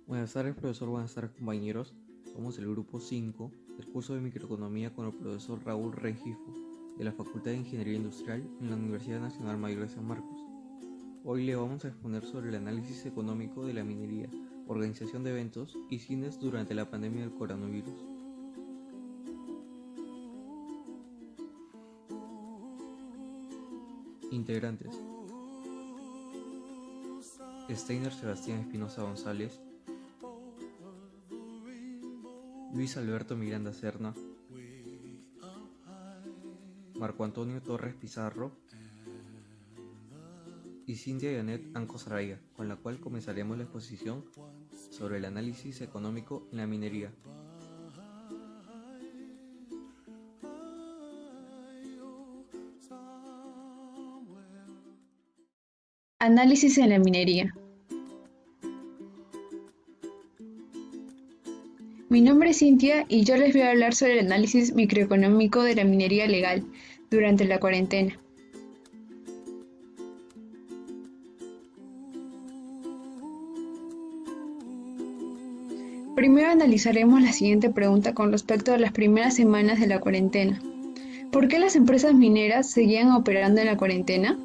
Buenas tardes, profesor. Buenas tardes, compañeros. Somos el grupo 5 del curso de microeconomía con el profesor Raúl Rengifo, de la Facultad de Ingeniería Industrial en la Universidad Nacional Mayor de San Marcos. Hoy le vamos a exponer sobre el análisis económico de la minería, organización de eventos y fines durante la pandemia del coronavirus. Integrantes: Steiner Sebastián Espinosa González, Luis Alberto Miranda Serna, Marco Antonio Torres Pizarro y Cintia Janet Anco Saraiga, con la cual comenzaremos la exposición sobre el análisis económico en la minería. Análisis en la minería. Mi nombre es Cintia y yo les voy a hablar sobre el análisis microeconómico de la minería legal durante la cuarentena. Primero analizaremos la siguiente pregunta con respecto a las primeras semanas de la cuarentena. ¿Por qué las empresas mineras seguían operando en la cuarentena?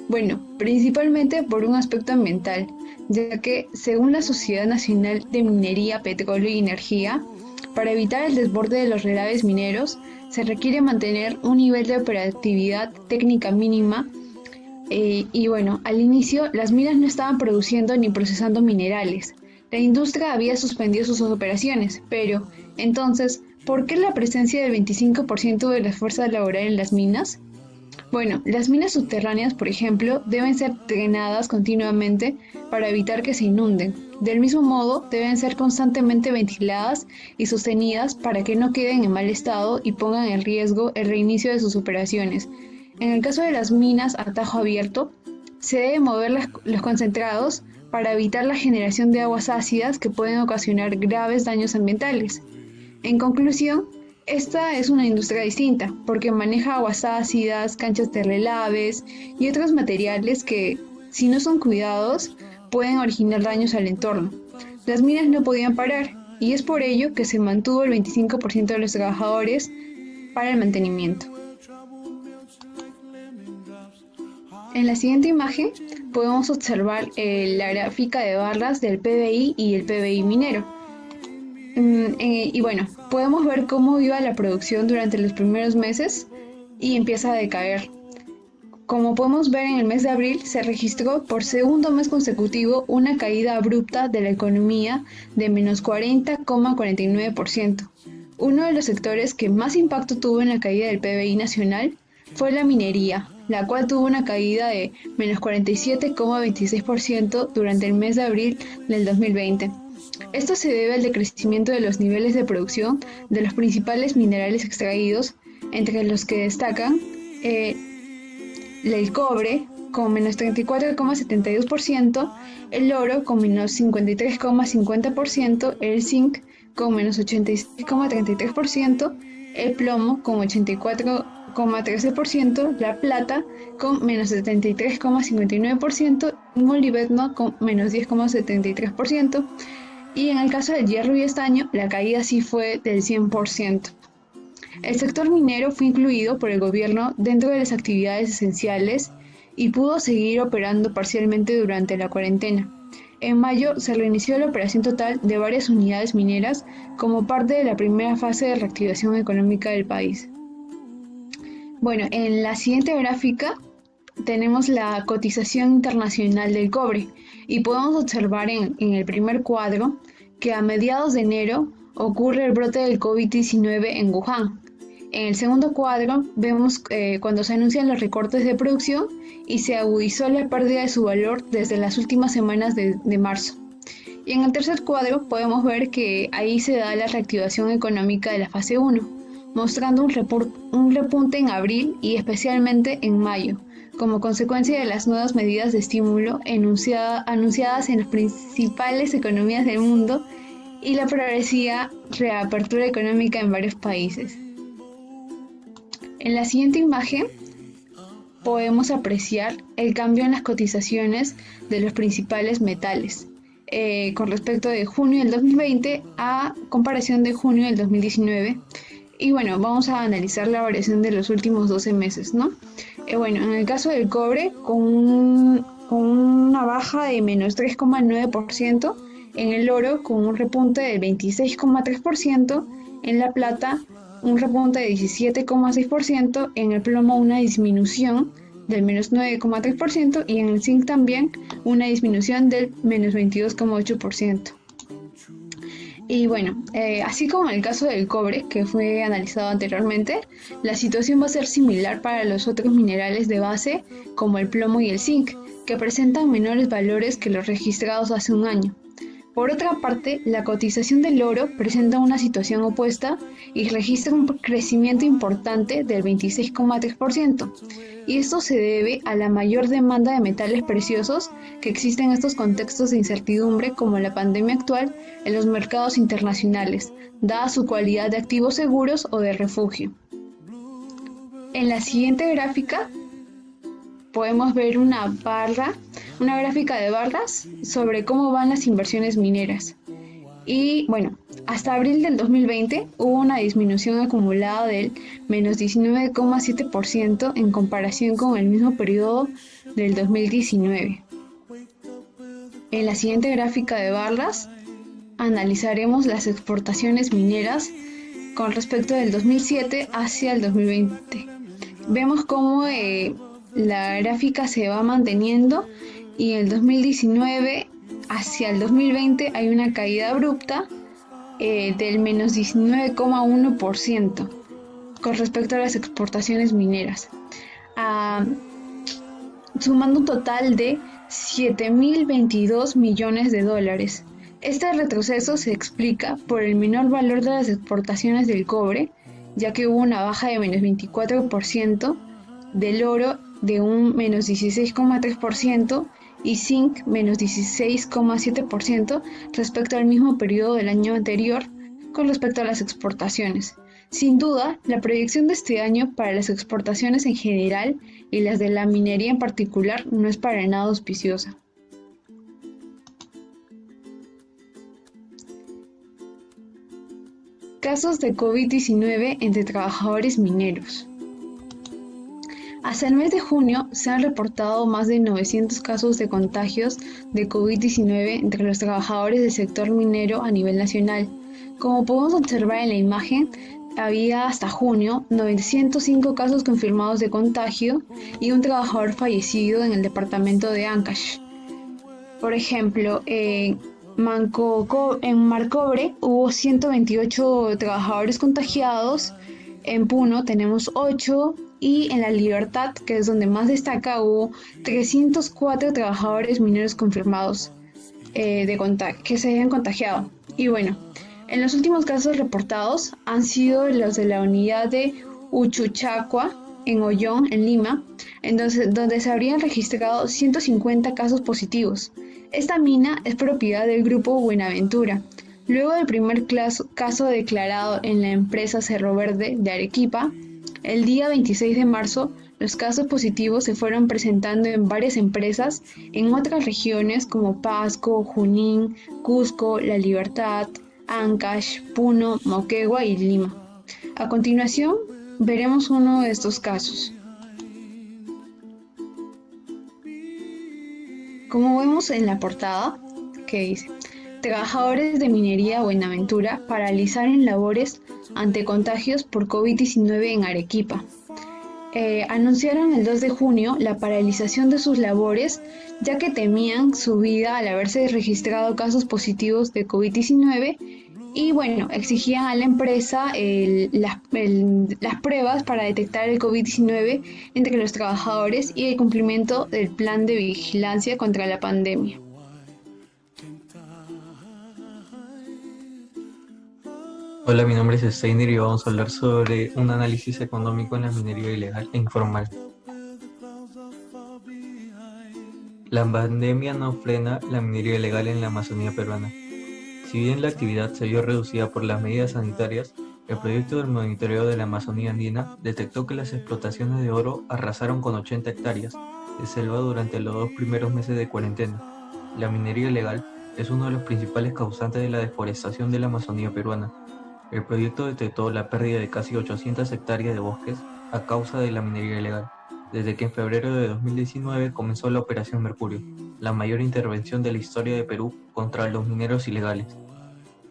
Bueno, principalmente por un aspecto ambiental, ya que, según la Sociedad Nacional de Minería, Petróleo y Energía, para evitar el desborde de los relaves mineros, se requiere mantener un nivel de operatividad técnica mínima y bueno, al inicio las minas no estaban produciendo ni procesando minerales. La industria había suspendido sus operaciones, pero entonces, ¿por qué la presencia del 25% de la fuerza laboral en las minas? Bueno, las minas subterráneas, por ejemplo, deben ser drenadas continuamente para evitar que se inunden. Del mismo modo, deben ser constantemente ventiladas y sostenidas para que no queden en mal estado y pongan en riesgo el reinicio de sus operaciones. En el caso de las minas a tajo abierto, se deben mover los concentrados para evitar la generación de aguas ácidas que pueden ocasionar graves daños ambientales. En conclusión, esta es una industria distinta porque maneja aguas ácidas, canchas de relaves y otros materiales que, si no son cuidados, pueden originar daños al entorno. Las minas no podían parar y es por ello que se mantuvo el 25% de los trabajadores para el mantenimiento. En la siguiente imagen podemos observar la gráfica de barras del PBI y el PBI minero. Y bueno, podemos ver cómo iba la producción durante los primeros meses y empieza a decaer. Como podemos ver, en el mes de abril se registró por segundo mes consecutivo una caída abrupta de la economía de menos 40,49%. Uno de los sectores que más impacto tuvo en la caída del PBI nacional fue la minería, la cual tuvo una caída de menos 47,26% durante el mes de abril del 2020. Esto se debe al decrecimiento de los niveles de producción de los principales minerales extraídos, entre los que destacan el cobre con menos 34,72%, el oro con menos 53,50%, el zinc con menos 86,33%, el plomo con 84,13%, la plata con menos 73,59%, el molibdeno con menos 10,73%, y en el caso del hierro y estaño, la caída sí fue del 100%. El sector minero fue incluido por el gobierno dentro de las actividades esenciales y pudo seguir operando parcialmente durante la cuarentena. En mayo se reinició la operación total de varias unidades mineras como parte de la primera fase de reactivación económica del país. Bueno, en la siguiente gráfica tenemos la cotización internacional del cobre y podemos observar en el primer cuadro que a mediados de enero ocurre el brote del COVID-19 en Wuhan. En el segundo cuadro vemos cuando se anuncian los recortes de producción y se agudizó la pérdida de su valor desde las últimas semanas de marzo. Y en el tercer cuadro podemos ver que ahí se da la reactivación económica de la fase 1, mostrando un repunte en abril y especialmente en mayo, como consecuencia de las nuevas medidas de estímulo anunciadas en las principales economías del mundo y la progresiva reapertura económica en varios países. En la siguiente imagen podemos apreciar el cambio en las cotizaciones de los principales metales. con respecto de junio del 2020 a comparación de junio del 2019. Y bueno, vamos a analizar la variación de los últimos 12 meses, ¿no? Bueno, en el caso del cobre, con una baja de menos 3,9%, en el oro con un repunte del 26,3%, en la plata un repunte de 17,6%, en el plomo una disminución del menos 9,3% y en el zinc también una disminución del menos 22,8%. Y bueno, así como en el caso del cobre, que fue analizado anteriormente, la situación va a ser similar para los otros minerales de base, como el plomo y el zinc, que presentan menores valores que los registrados hace un año. Por otra parte, la cotización del oro presenta una situación opuesta y registra un crecimiento importante del 26,3%. Y esto se debe a la mayor demanda de metales preciosos que existe en estos contextos de incertidumbre como la pandemia actual en los mercados internacionales, dada su cualidad de activos seguros o de refugio. En la siguiente gráfica podemos ver una gráfica de barras sobre cómo van las inversiones mineras. Y bueno, hasta abril del 2020 hubo una disminución acumulada del menos 19,7% en comparación con el mismo periodo del 2019. En la siguiente gráfica de barras analizaremos las exportaciones mineras con respecto del 2007 hacia el 2020. Vemos cómo la gráfica se va manteniendo y en el 2019 hacia el 2020 hay una caída abrupta del menos 19,1% con respecto a las exportaciones mineras, sumando un total de 7.022 millones de dólares. Este retroceso se explica por el menor valor de las exportaciones del cobre, ya que hubo una baja de menos 24%, del oro de un menos 16,3% y zinc menos 16,7% respecto al mismo periodo del año anterior con respecto a las exportaciones. Sin duda, la proyección de este año para las exportaciones en general y las de la minería en particular no es para nada auspiciosa. Casos de COVID-19 entre trabajadores mineros. Hasta el mes de junio se han reportado más de 900 casos de contagios de COVID-19 entre los trabajadores del sector minero a nivel nacional. Como podemos observar en la imagen, había hasta junio 905 casos confirmados de contagio y un trabajador fallecido en el departamento de Ancash. Por ejemplo, en Marcobre hubo 128 trabajadores contagiados, en Puno tenemos 8 y en La Libertad, que es donde más destaca, hubo 304 trabajadores mineros confirmados que se hayan contagiado. Y bueno, en los últimos casos reportados han sido los de la unidad de Uchuchacua, en Ollón, en Lima, donde se habrían registrado 150 casos positivos. Esta mina es propiedad del grupo Buenaventura. Luego del primer caso declarado en la empresa Cerro Verde de Arequipa, el día 26 de marzo, los casos positivos se fueron presentando en varias empresas en otras regiones como Pasco, Junín, Cusco, La Libertad, Ancash, Puno, Moquegua y Lima. A continuación, veremos uno de estos casos. Como vemos en la portada, que dice: trabajadores de minería Buenaventura paralizaron labores ante contagios por COVID-19 en Arequipa. Anunciaron el 2 de junio la paralización de sus labores, ya que temían su vida al haberse registrado casos positivos de COVID-19 y bueno, exigían a la empresa las pruebas para detectar el COVID-19 entre los trabajadores y el cumplimiento del plan de vigilancia contra la pandemia. Hola, mi nombre es Steiner y vamos a hablar sobre un análisis económico en la minería ilegal e informal. La pandemia no frena la minería ilegal en la Amazonía peruana. Si bien la actividad se vio reducida por las medidas sanitarias, el proyecto del monitoreo de la Amazonía andina detectó que las explotaciones de oro arrasaron con 80 hectáreas de selva durante los 2 primeros meses de cuarentena. La minería ilegal es uno de los principales causantes de la deforestación de la Amazonía peruana. El proyecto detectó la pérdida de casi 800 hectáreas de bosques a causa de la minería ilegal, desde que en febrero de 2019 comenzó la Operación Mercurio, la mayor intervención de la historia de Perú contra los mineros ilegales.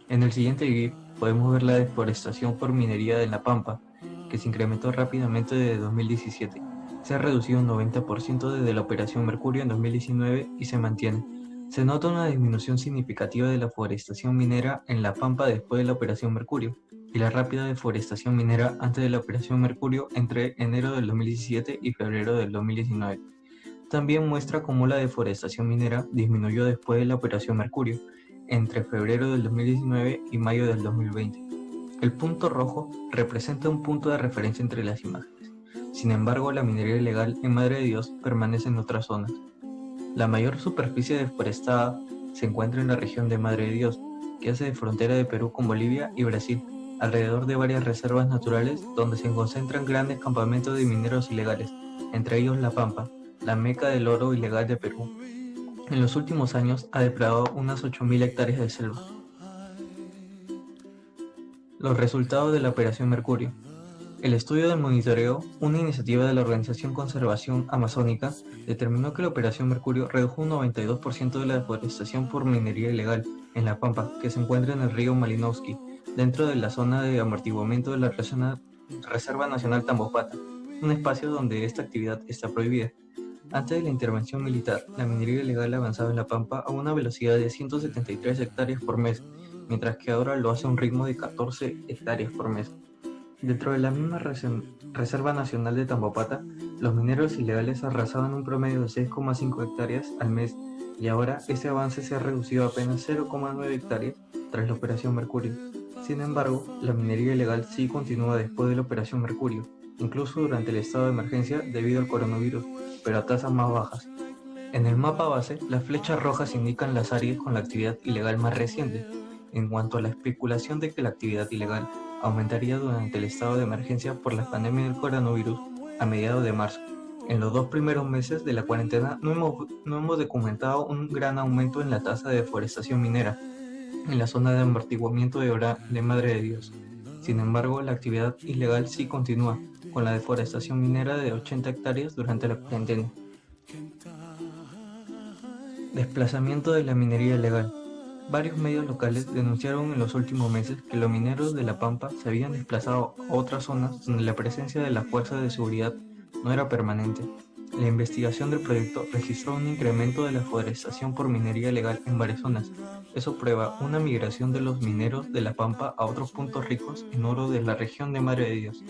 En el siguiente GIF podemos ver la deforestación por minería en La Pampa, que se incrementó rápidamente desde 2017. Se ha reducido un 90% desde la Operación Mercurio en 2019 y se mantiene. Se nota una disminución significativa de la forestación minera en La Pampa después de la Operación Mercurio y la rápida deforestación minera antes de la Operación Mercurio entre enero del 2017 y febrero del 2019. También muestra cómo la deforestación minera disminuyó después de la Operación Mercurio, entre febrero del 2019 y mayo del 2020. El punto rojo representa un punto de referencia entre las imágenes. Sin embargo, la minería ilegal en Madre de Dios permanece en otras zonas. La mayor superficie deforestada se encuentra en la región de Madre de Dios, que hace de frontera de Perú con Bolivia y Brasil, alrededor de varias reservas naturales donde se concentran grandes campamentos de mineros ilegales, entre ellos La Pampa, la meca del oro ilegal de Perú. En los últimos años ha depredado unas 8.000 hectáreas de selva. Los resultados de la Operación Mercurio. El estudio del monitoreo, una iniciativa de la Organización Conservación Amazónica, determinó que la Operación Mercurio redujo un 92% de la deforestación por minería ilegal en La Pampa, que se encuentra en el río Malinowski, dentro de la zona de amortiguamiento de la Reserva Nacional Tambopata, un espacio donde esta actividad está prohibida. Antes de la intervención militar, la minería ilegal avanzaba en La Pampa a una velocidad de 173 hectáreas por mes, mientras que ahora lo hace a un ritmo de 14 hectáreas por mes. Dentro de la misma Reserva Nacional de Tambopata, los mineros ilegales arrasaban un promedio de 6,5 hectáreas al mes y ahora ese avance se ha reducido a apenas 0,9 hectáreas tras la Operación Mercurio. Sin embargo, la minería ilegal sí continúa después de la Operación Mercurio, incluso durante el estado de emergencia debido al coronavirus, pero a tasas más bajas. En el mapa base, las flechas rojas indican las áreas con la actividad ilegal más reciente. En cuanto a la especulación de que la actividad ilegal aumentaría durante el estado de emergencia por la pandemia del coronavirus a mediados de marzo. En los 2 primeros meses de la cuarentena no hemos documentado un gran aumento en la tasa de deforestación minera en la zona de amortiguamiento de Madre de Dios. Sin embargo, la actividad ilegal sí continúa, con la deforestación minera de 80 hectáreas durante la cuarentena. Desplazamiento de la minería ilegal. Varios medios locales denunciaron en los últimos meses que los mineros de La Pampa se habían desplazado a otras zonas donde la presencia de las fuerzas de seguridad no era permanente. La investigación del proyecto registró un incremento de la forestación por minería ilegal en varias zonas. Eso prueba una migración de los mineros de La Pampa a otros puntos ricos en oro de la región de Madre de Dios.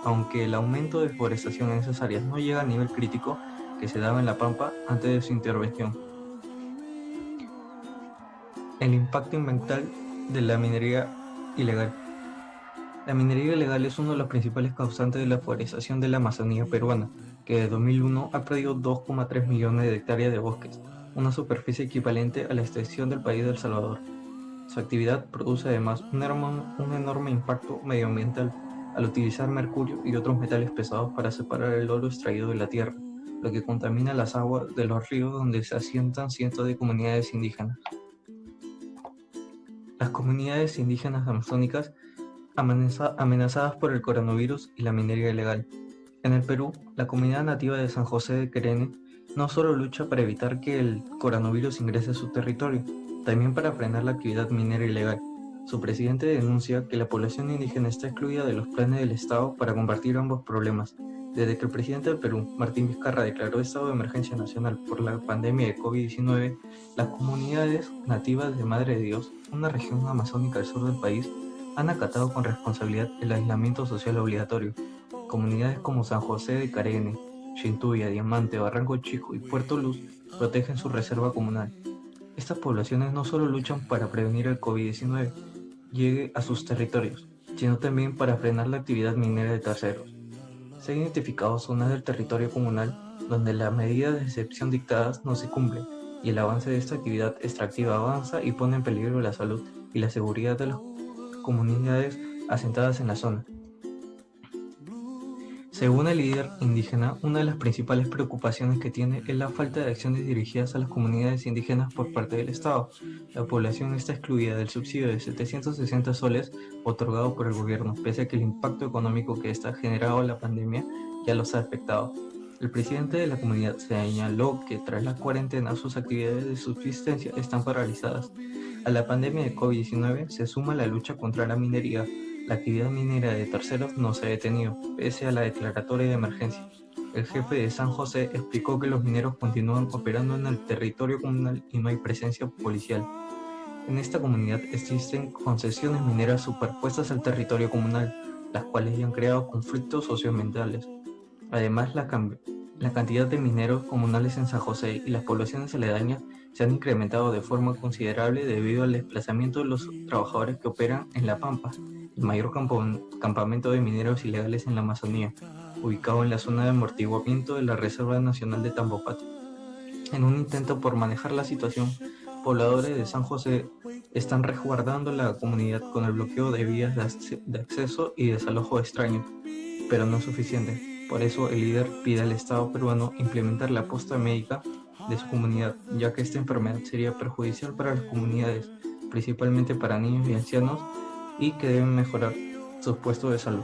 Aunque el aumento de forestación en esas áreas no llega al nivel crítico que se daba en La Pampa antes de su intervención. El impacto ambiental de la minería ilegal. La minería ilegal es uno de los principales causantes de la forestación de la Amazonía peruana, que desde 2001 ha perdido 2,3 millones de hectáreas de bosques, una superficie equivalente a la extensión del país de El Salvador. Su actividad produce además un enorme impacto medioambiental al utilizar mercurio y otros metales pesados para separar el oro extraído de la tierra, lo que contamina las aguas de los ríos donde se asientan cientos de comunidades indígenas. Las comunidades indígenas amazónicas amenazadas por el coronavirus y la minería ilegal. En el Perú, la comunidad nativa de San José de Querene no solo lucha para evitar que el coronavirus ingrese a su territorio, también para frenar la actividad minera ilegal. Su presidente denuncia que la población indígena está excluida de los planes del Estado para combatir ambos problemas. Desde que el presidente del Perú, Martín Vizcarra, declaró estado de emergencia nacional por la pandemia de COVID-19, las comunidades nativas de Madre de Dios, una región amazónica al sur del país, han acatado con responsabilidad el aislamiento social obligatorio. Comunidades como San José de Carene, Chintuya, Diamante, Barranco Chico y Puerto Luz protegen su reserva comunal. Estas poblaciones no solo luchan para prevenir el COVID-19 llegue a sus territorios, sino también para frenar la actividad minera de terceros. Se han identificado zonas del territorio comunal donde las medidas de excepción dictadas no se cumplen y el avance de esta actividad extractiva avanza y pone en peligro la salud y la seguridad de las comunidades asentadas en la zona. Según el líder indígena, una de las principales preocupaciones que tiene es la falta de acciones dirigidas a las comunidades indígenas por parte del Estado. La población está excluida del subsidio de 760 soles otorgado por el gobierno, pese a que el impacto económico que está generado la pandemia ya los ha afectado. El presidente de la comunidad señaló que tras la cuarentena sus actividades de subsistencia están paralizadas. A la pandemia de COVID-19 se suma la lucha contra la minería. La actividad minera de terceros no se ha detenido, pese a la declaratoria de emergencia. El jefe de San José explicó que los mineros continúan operando en el territorio comunal y no hay presencia policial. En esta comunidad existen concesiones mineras superpuestas al territorio comunal, las cuales ya han creado conflictos socioambientales. Además, la cantidad de mineros comunales en San José y las poblaciones aledañas se han incrementado de forma considerable debido al desplazamiento de los trabajadores que operan en La Pampa, el mayor campamento de mineros ilegales en la Amazonía, ubicado en la zona de amortiguamiento de la Reserva Nacional de Tambopato. En un intento por manejar la situación, pobladores de San José están resguardando la comunidad con el bloqueo de vías de acceso y desalojo extraño, pero no es suficiente. Por eso el líder pide al Estado peruano implementar la posta médica de su comunidad, ya que esta enfermedad sería perjudicial para las comunidades, principalmente para niños y ancianos, y que deben mejorar sus puestos de salud.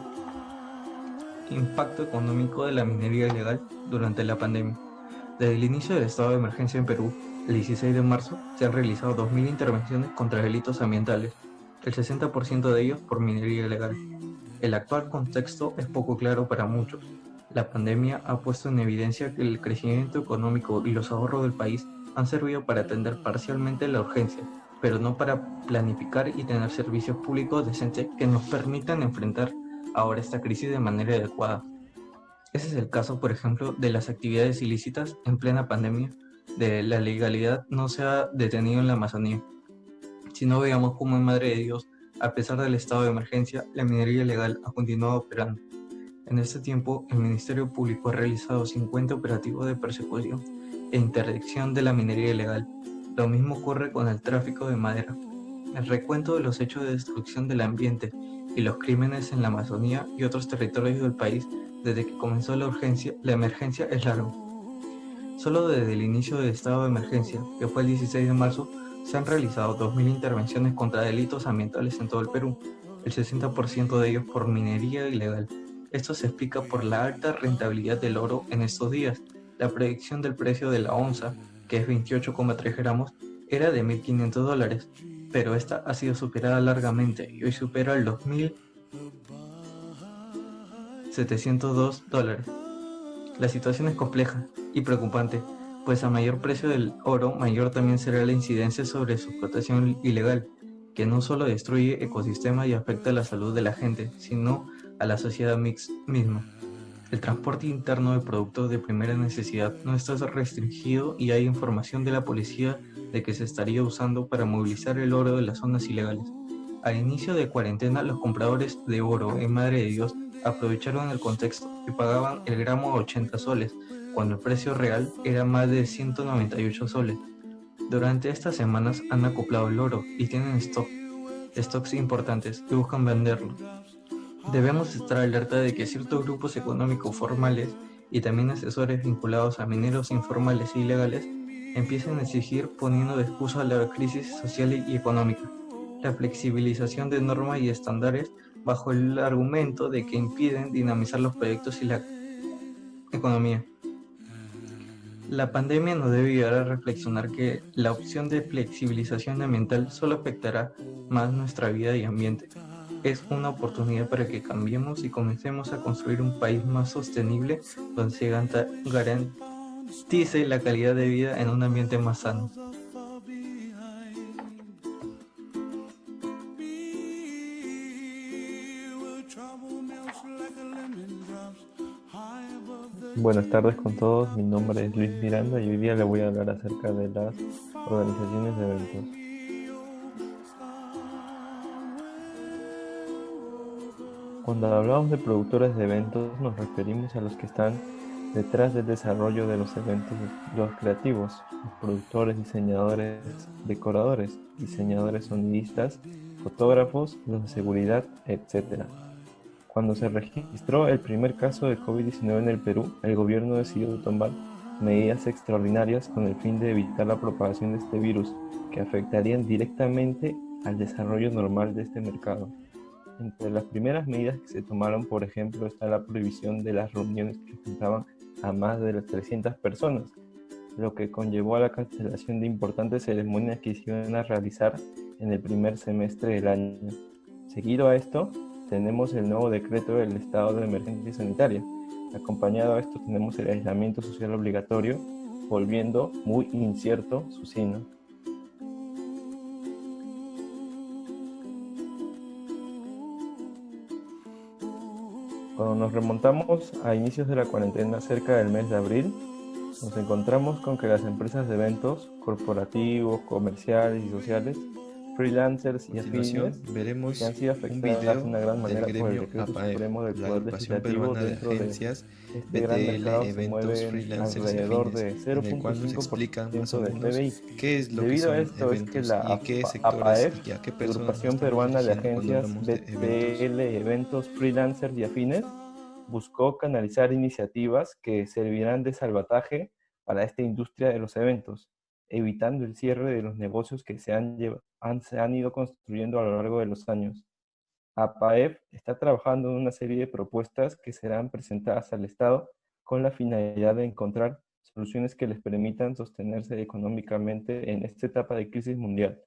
Impacto económico de la minería ilegal durante la pandemia. Desde el inicio del estado de emergencia en Perú, el 16 de marzo, se han realizado 2.000 intervenciones contra delitos ambientales, el 60% de ellos por minería ilegal. El actual contexto es poco claro para muchos. La pandemia ha puesto en evidencia que el crecimiento económico y los ahorros del país han servido para atender parcialmente la urgencia, pero no para planificar y tener servicios públicos decentes que nos permitan enfrentar ahora esta crisis de manera adecuada. Ese es el caso, por ejemplo, de las actividades ilícitas en plena pandemia. De la legalidad no se ha detenido en la Amazonía. Si no veamos cómo en Madre de Dios, a pesar del estado de emergencia, la minería ilegal ha continuado operando. En este tiempo, el Ministerio Público ha realizado 50 operativos de persecución e interdicción de la minería ilegal. Lo mismo ocurre con el tráfico de madera. El recuento de los hechos de destrucción del ambiente y los crímenes en la Amazonía y otros territorios del país desde que comenzó la emergencia es largo. Solo desde el inicio del estado de emergencia, que fue el 16 de marzo, se han realizado 2.000 intervenciones contra delitos ambientales en todo el Perú, el 60% de ellos por minería ilegal. Esto se explica por la alta rentabilidad del oro en estos días. La predicción del precio de la onza, que es 28,3 gramos, era de $1.500, pero esta ha sido superada largamente y hoy supera los $1.702. La situación es compleja y preocupante, pues a mayor precio del oro, mayor también será la incidencia sobre su explotación ilegal, que no solo destruye ecosistemas y afecta a la salud de la gente, sino a la sociedad misma. El transporte interno de productos de primera necesidad no está restringido y hay información de la policía de que se estaría usando para movilizar el oro de las zonas ilegales. Al inicio de cuarentena, los compradores de oro en Madre de Dios aprovecharon el contexto y pagaban el gramo a 80 soles, cuando el precio real era más de 198 soles. Durante estas semanas han acoplado el oro y tienen stocks importantes y buscan venderlo. Debemos estar alerta de que ciertos grupos económicos formales y también asesores vinculados a mineros informales e ilegales empiezan a exigir poniendo de excusa la crisis social y económica, la flexibilización de normas y estándares bajo el argumento de que impiden dinamizar los proyectos y la economía. La pandemia nos debe llevar a reflexionar que la opción de flexibilización ambiental solo afectará más nuestra vida y ambiente. Es una oportunidad para que cambiemos y comencemos a construir un país más sostenible donde se garantice la calidad de vida en un ambiente más sano. Buenas tardes con todos, mi nombre es Luis Miranda y hoy día le voy a hablar acerca de las organizaciones de eventos. Cuando hablamos de productores de eventos nos referimos a los que están detrás del desarrollo de los eventos, los creativos, los productores, diseñadores, decoradores, diseñadores sonidistas, fotógrafos, los de seguridad, etc. Cuando se registró el primer caso de COVID-19 en el Perú, el gobierno decidió tomar medidas extraordinarias con el fin de evitar la propagación de este virus, que afectarían directamente al desarrollo normal de este mercado. Entre las primeras medidas que se tomaron, por ejemplo, está la prohibición de las reuniones que juntaban a más de las 300 personas, lo que conllevó a la cancelación de importantes ceremonias que se iban a realizar en el primer semestre del año. Seguido a esto, tenemos el nuevo decreto del estado de emergencia sanitaria. Acompañado a esto tenemos el aislamiento social obligatorio, volviendo muy incierto su signo. Cuando nos remontamos a inicios de la cuarentena, cerca del mes de abril, nos encontramos con que las empresas de eventos corporativos, comerciales y sociales, freelancers y A afines, continuación, veremos que han sido un afectadas de video una gran del manera por el gremio decreto APAEF, supremo del la Poder agrupación Legislativo. peruana de Dentro de agencias, este gran BTL, mercado se eventos, mueven freelancers y alrededor afines, de en el cual nos explica más o 0.5% del menos PBI. qué es lo que Debido a son esto es que eventos la y qué sectores APAEF, y a qué la personas nos Agrupación estamos Peruana de dirigiendo cuando Agencias hablamos de eventos. BTL, eventos, freelancers y afines, buscó canalizar iniciativas que servirán de salvataje para esta industria de los eventos, evitando el cierre de los negocios que se han ido construyendo a lo largo de los años. APAEF está trabajando en una serie de propuestas que serán presentadas al Estado con la finalidad de encontrar soluciones que les permitan sostenerse económicamente en esta etapa de crisis mundial.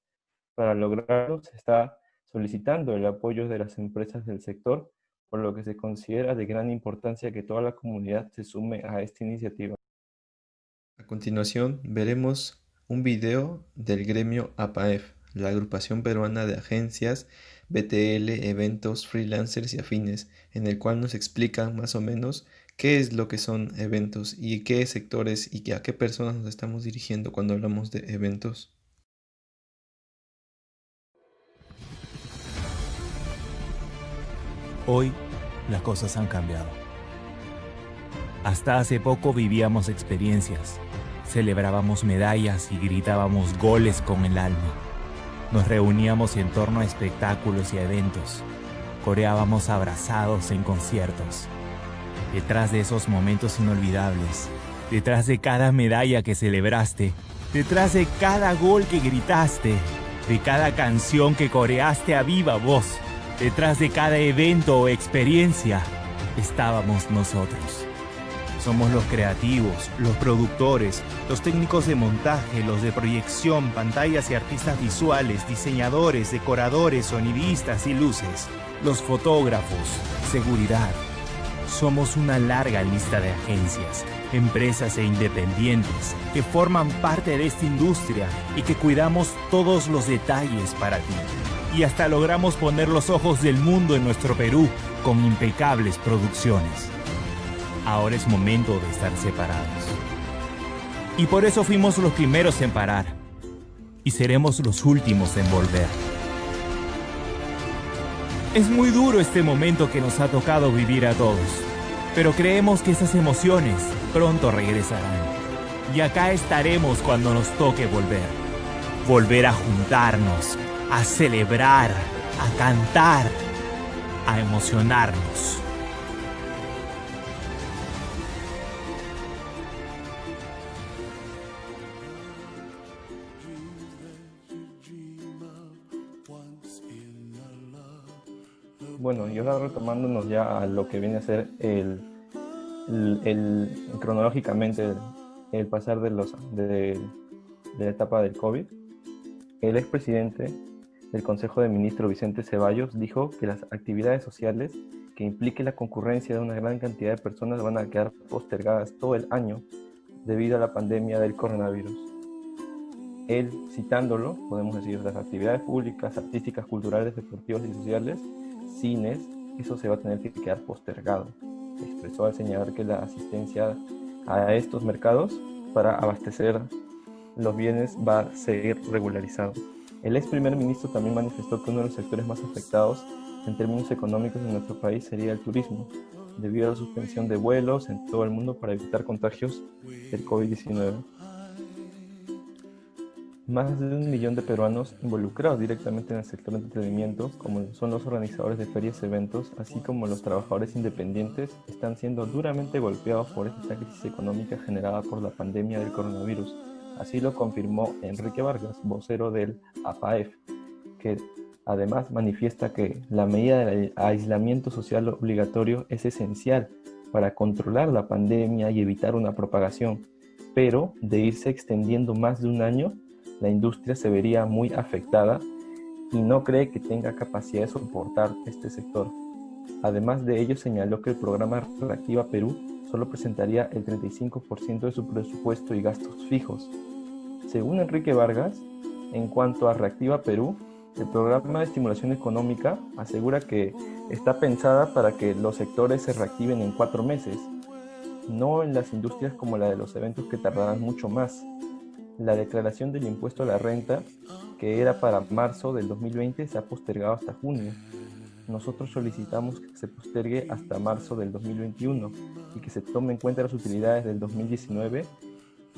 Para lograrlo, se está solicitando el apoyo de las empresas del sector, por lo que se considera de gran importancia que toda la comunidad se sume a esta iniciativa. A continuación, veremos un video del gremio APAEF, la agrupación peruana de agencias, BTL, eventos, freelancers y afines, en el cual nos explican más o menos qué es lo que son eventos y qué sectores y a qué personas nos estamos dirigiendo cuando hablamos de eventos. Hoy las cosas han cambiado. Hasta hace poco vivíamos experiencias, celebrábamos medallas y gritábamos goles con el alma. Nos reuníamos en torno a espectáculos y eventos, coreábamos abrazados en conciertos. Detrás de esos momentos inolvidables, detrás de cada medalla que celebraste, detrás de cada gol que gritaste, de cada canción que coreaste a viva voz, detrás de cada evento o experiencia, estábamos nosotros. Somos los creativos, los productores, los técnicos de montaje, los de proyección, pantallas y artistas visuales, diseñadores, decoradores, sonidistas y luces, los fotógrafos, seguridad. Somos una larga lista de agencias, empresas e independientes que forman parte de esta industria y que cuidamos todos los detalles para ti. Y hasta logramos poner los ojos del mundo en nuestro Perú con impecables producciones. Ahora es momento de estar separados. Y por eso fuimos los primeros en parar. Y seremos los últimos en volver. Es muy duro este momento que nos ha tocado vivir a todos. Pero creemos que esas emociones pronto regresarán. Y acá estaremos cuando nos toque volver. Volver a juntarnos, a celebrar, a cantar, a emocionarnos. Bueno, y ahora retomándonos ya a lo que viene a ser cronológicamente el pasar de la etapa del COVID, el expresidente del Consejo de Ministros, Vicente Ceballos, dijo que las actividades sociales que impliquen la concurrencia de una gran cantidad de personas van a quedar postergadas todo el año debido a la pandemia del coronavirus. Él, citándolo, podemos decir, las actividades públicas, artísticas, culturales, deportivas y sociales, cines, eso se va a tener que quedar postergado. Expresó al señalar que la asistencia a estos mercados para abastecer los bienes va a seguir regularizado. El ex primer ministro también manifestó que uno de los sectores más afectados en términos económicos en nuestro país sería el turismo, debido a la suspensión de vuelos en todo el mundo para evitar contagios del COVID-19. Más de 1 millón de peruanos involucrados directamente en el sector de entretenimiento, como son los organizadores de ferias y eventos, así como los trabajadores independientes, están siendo duramente golpeados por esta crisis económica generada por la pandemia del coronavirus. Así lo confirmó Enrique Vargas, vocero del APAEF, que además manifiesta que la medida del aislamiento social obligatorio es esencial para controlar la pandemia y evitar una propagación, pero de irse extendiendo más de un año, la industria se vería muy afectada y no cree que tenga capacidad de soportar este sector. Además de ello, señaló que el programa Reactiva Perú solo presentaría el 35% de su presupuesto y gastos fijos. Según Enrique Vargas, en cuanto a Reactiva Perú, el programa de estimulación económica asegura que está pensada para que los sectores se reactiven en 4 meses, no en las industrias como la de los eventos que tardarán mucho más. La declaración del impuesto a la renta, que era para marzo del 2020, se ha postergado hasta junio. Nosotros solicitamos que se postergue hasta marzo del 2021 y que se tome en cuenta las utilidades del 2019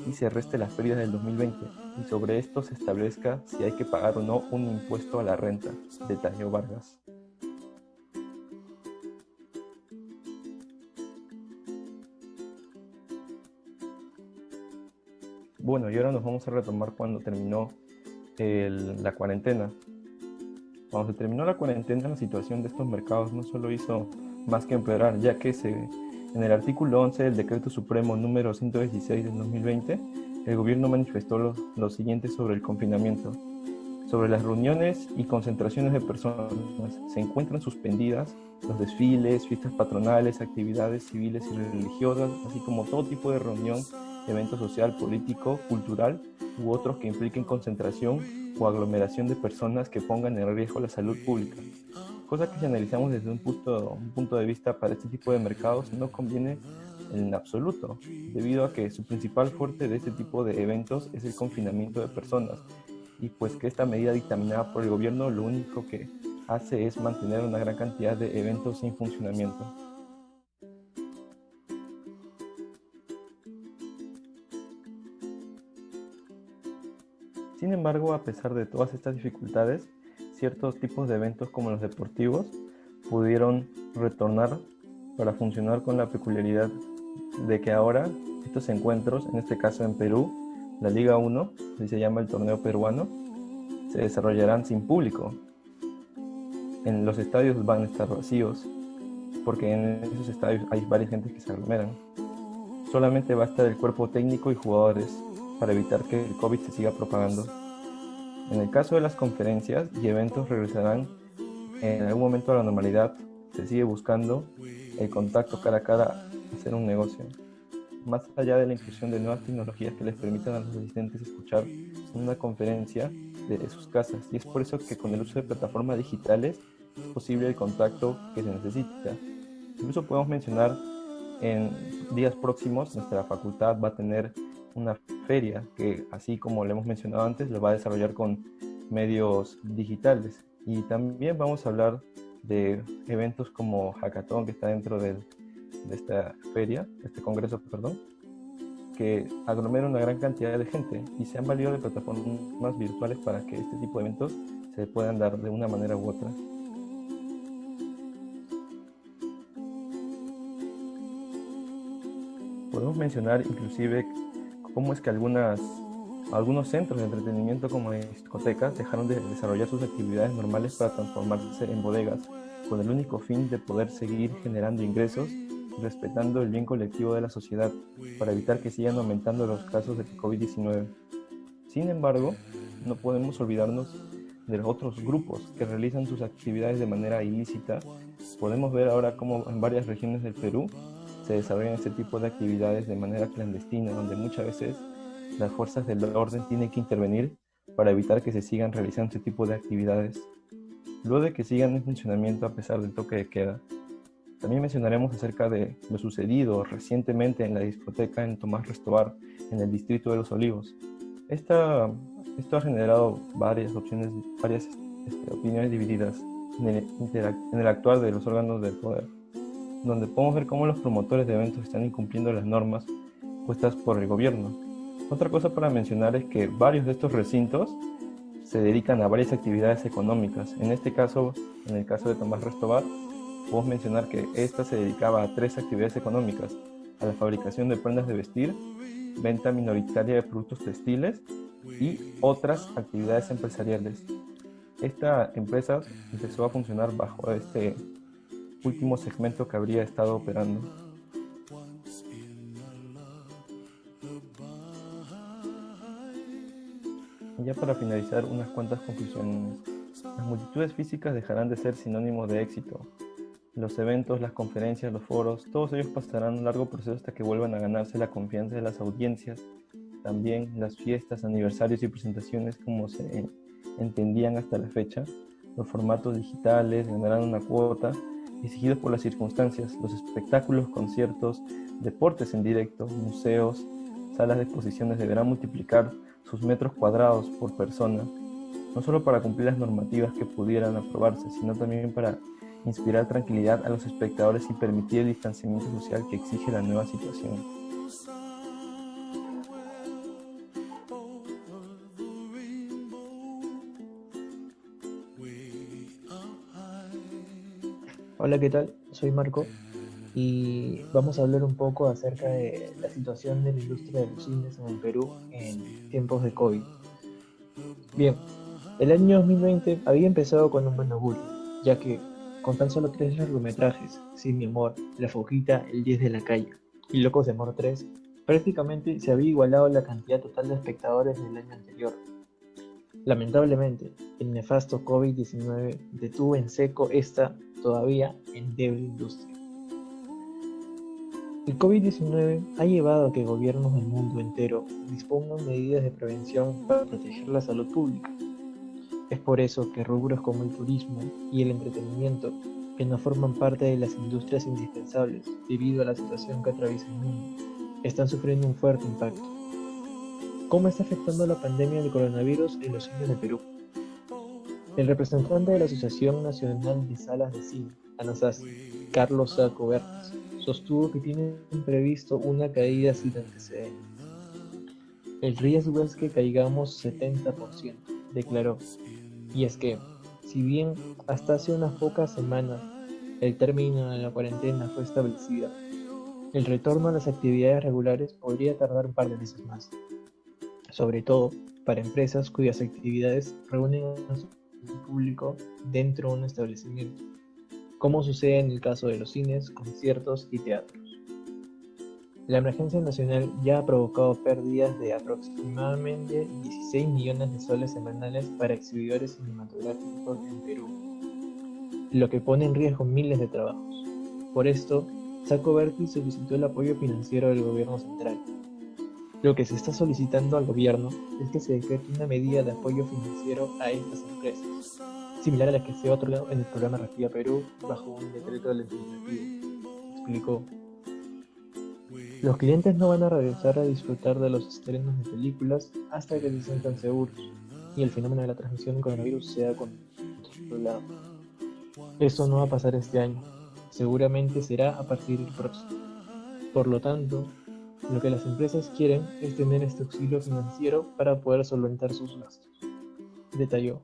y se reste las pérdidas del 2020, y sobre esto se establezca si hay que pagar o no un impuesto a la renta, detalló Vargas. Bueno, y ahora nos vamos a retomar cuando terminó la cuarentena. Cuando se terminó la cuarentena, la situación de estos mercados no solo hizo más que empeorar, ya que en el artículo 11 del Decreto Supremo número 116 del 2020, el gobierno manifestó lo siguiente sobre el confinamiento. Sobre las reuniones y concentraciones de personas, se encuentran suspendidas los desfiles, fiestas patronales, actividades civiles y religiosas, así como todo tipo de reunión, evento social, político, cultural u otros que impliquen concentración o aglomeración de personas que pongan en riesgo la salud pública. Cosa que si analizamos desde un punto de vista para este tipo de mercados no conviene en absoluto, debido a que su principal fuerte de este tipo de eventos es el confinamiento de personas, y pues que esta medida dictaminada por el gobierno lo único que hace es mantener una gran cantidad de eventos sin funcionamiento. Sin embargo, a pesar de todas estas dificultades, ciertos tipos de eventos como los deportivos pudieron retornar para funcionar con la peculiaridad de que ahora estos encuentros, en este caso en Perú, la Liga 1, así se llama el torneo peruano, se desarrollarán sin público. En los estadios van a estar vacíos, porque en esos estadios hay varias gentes que se aglomeran. Solamente va a estar el cuerpo técnico y jugadores para evitar que el COVID se siga propagando. En el caso de las conferencias y eventos regresarán en algún momento a la normalidad. Se sigue buscando el contacto cara a cara, hacer un negocio. Más allá de la inclusión de nuevas tecnologías que les permitan a los asistentes escuchar una conferencia de sus casas. Y es por eso que con el uso de plataformas digitales es posible el contacto que se necesita. Incluso podemos mencionar en días próximos nuestra facultad va a tener una feria que, así como lo hemos mencionado antes, lo va a desarrollar con medios digitales. Y también vamos a hablar de eventos como Hackathon, que está dentro de esta feria, este congreso, perdón, que aglomera una gran cantidad de gente y se han valido de plataformas virtuales para que este tipo de eventos se puedan dar de una manera u otra. Podemos mencionar inclusive cómo es que algunos centros de entretenimiento como discotecas dejaron de desarrollar sus actividades normales para transformarse en bodegas, con el único fin de poder seguir generando ingresos y respetando el bien colectivo de la sociedad para evitar que sigan aumentando los casos de COVID-19. Sin embargo, no podemos olvidarnos de los otros grupos que realizan sus actividades de manera ilícita. Podemos ver ahora cómo en varias regiones del Perú se desarrollan este tipo de actividades de manera clandestina, donde muchas veces las fuerzas del orden tienen que intervenir para evitar que se sigan realizando este tipo de actividades. Luego de que sigan en funcionamiento a pesar del toque de queda. También mencionaremos acerca de lo sucedido recientemente en la discoteca en Tomás Restobar, en el distrito de Los Olivos. Esto ha generado varias opiniones divididas en el actuar de los órganos del poder, donde podemos ver cómo los promotores de eventos están incumpliendo las normas puestas por el gobierno. Otra cosa para mencionar es que varios de estos recintos se dedican a varias actividades económicas. En este caso, en el caso de Tomás Restobar, podemos mencionar que esta se dedicaba a 3 actividades económicas: a la fabricación de prendas de vestir, venta minoritaria de productos textiles y otras actividades empresariales. Esta empresa empezó a funcionar bajo este último segmento que habría estado operando. Y ya para finalizar, unas cuantas conclusiones. Las multitudes físicas dejarán de ser sinónimo de éxito. Los eventos, las conferencias, los foros, todos ellos pasarán un largo proceso hasta que vuelvan a ganarse la confianza de las audiencias. También las fiestas, aniversarios y presentaciones como se entendían hasta la fecha. Los formatos digitales ganarán una cuota exigidos por las circunstancias. Los espectáculos, conciertos, deportes en directo, museos, salas de exposiciones deberán multiplicar sus metros cuadrados por persona, no solo para cumplir las normativas que pudieran aprobarse, sino también para inspirar tranquilidad a los espectadores y permitir el distanciamiento social que exige la nueva situación. Hola, ¿qué tal? Soy Marco y vamos a hablar un poco acerca de la situación de la industria de los cines en el Perú en tiempos de COVID. Bien, el año 2020 había empezado con un buen augurio, ya que con tan solo 3 largometrajes, Sin mi amor, La Fojita, El 10 de la calle y Locos de Amor 3, prácticamente se había igualado la cantidad total de espectadores del año anterior. Lamentablemente, el nefasto COVID-19 detuvo en seco esta todavía endeble industria. El COVID-19 ha llevado a que gobiernos del mundo entero dispongan medidas de prevención para proteger la salud pública. Es por eso que rubros como el turismo y el entretenimiento, que no forman parte de las industrias indispensables debido a la situación que atraviesa el mundo, están sufriendo un fuerte impacto. ¿Cómo está afectando la pandemia del coronavirus en los cines de Perú? El representante de la Asociación Nacional de Salas de Cine, ANASACI, Carlos Saco Bertis, sostuvo que tienen previsto una caída sin antecedentes. El riesgo es que caigamos 70%, declaró. Y es que, si bien hasta hace unas pocas semanas el término de la cuarentena fue establecida, el retorno a las actividades regulares podría tardar un par de meses más, sobre todo para empresas cuyas actividades reúnen a su público dentro de un establecimiento, como sucede en el caso de los cines, conciertos y teatros. La emergencia nacional ya ha provocado pérdidas de aproximadamente 16 millones de soles semanales para exhibidores cinematográficos en Perú, lo que pone en riesgo miles de trabajos. Por esto, Saco Bertis solicitó el apoyo financiero del gobierno central. Lo que se está solicitando al gobierno es que se decrete una medida de apoyo financiero a estas empresas, similar a la que se ha otorgado en el programa Reactiva Perú bajo un decreto legislativo, explicó. Los clientes no van a regresar a disfrutar de los estrenos de películas hasta que se sientan seguros y el fenómeno de la transmisión del coronavirus sea controlado. Eso no va a pasar este año, seguramente será a partir del próximo. Por lo tanto, lo que las empresas quieren es tener este auxilio financiero para poder solventar sus gastos, detalló.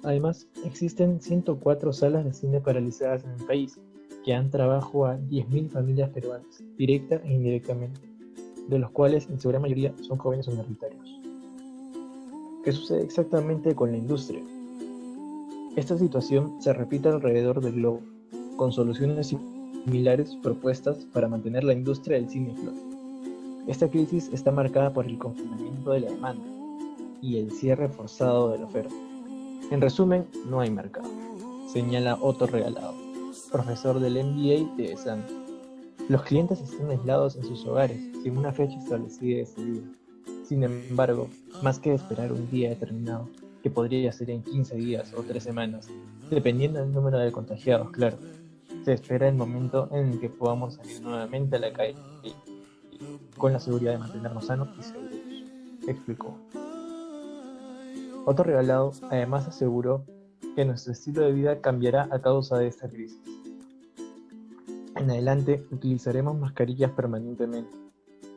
Además, existen 104 salas de cine paralizadas en el país, que dan trabajo a 10.000 familias peruanas, directa e indirectamente, de los cuales en su gran mayoría son jóvenes universitarios. ¿Qué sucede exactamente con la industria? Esta situación se repite alrededor del globo, con soluciones similares propuestas para mantener la industria del cine a flote. Esta crisis está marcada por el confinamiento de la demanda y el cierre forzado de la oferta. En resumen, no hay mercado, señala Otto Regalado, profesor del MBA de ESAN. Los clientes están aislados en sus hogares, sin una fecha establecida de salida. Sin embargo, más que esperar un día determinado, que podría ser en 15 días o 3 semanas, dependiendo del número de contagiados, claro, se espera el momento en el que podamos salir nuevamente a la calle, con la seguridad de mantenernos sanos y seguros, explicó. Otto Regalado además aseguró que nuestro estilo de vida cambiará a causa de esta crisis. En adelante utilizaremos mascarillas permanentemente,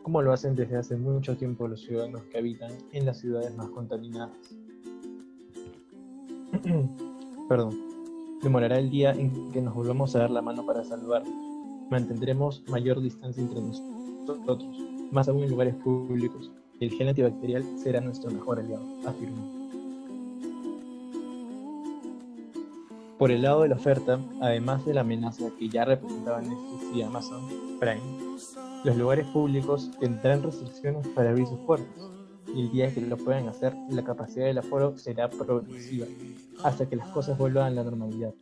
como lo hacen desde hace mucho tiempo los ciudadanos que habitan en las ciudades más contaminadas. Perdón. Demorará el día en que nos volvamos a dar la mano para salvarnos. Mantendremos mayor distancia entre nosotros, más aún en lugares públicos. El gel antibacterial será nuestro mejor aliado, afirmó. Por el lado de la oferta, además de la amenaza que ya representaban Netflix y Amazon Prime, los lugares públicos tendrán restricciones para abrir sus puertas, y el día que lo puedan hacer, la capacidad del aforo será progresiva, hasta que las cosas vuelvan a la normalidad.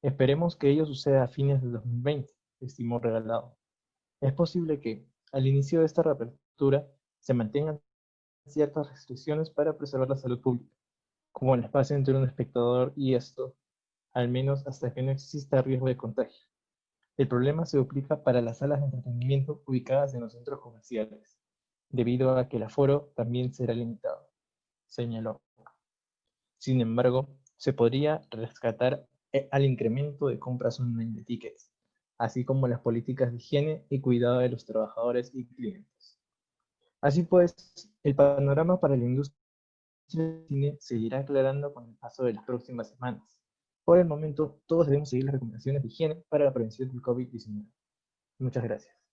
Esperemos que ello suceda a fines de 2020, estimó Regalado. Es posible que, al inicio de esta reapertura, se mantengan ciertas restricciones para preservar la salud pública, como el espacio entre un espectador y esto, al menos hasta que no exista riesgo de contagio. El problema se duplica para las salas de entretenimiento ubicadas en los centros comerciales, debido a que el aforo también será limitado, señaló. Sin embargo, se podría rescatar al incremento de compras online de tickets, así como las políticas de higiene y cuidado de los trabajadores y clientes. Así pues, el panorama para la industria del cine seguirá aclarando con el paso de las próximas semanas. Por el momento, todos debemos seguir las recomendaciones de higiene para la prevención del COVID-19. Muchas gracias.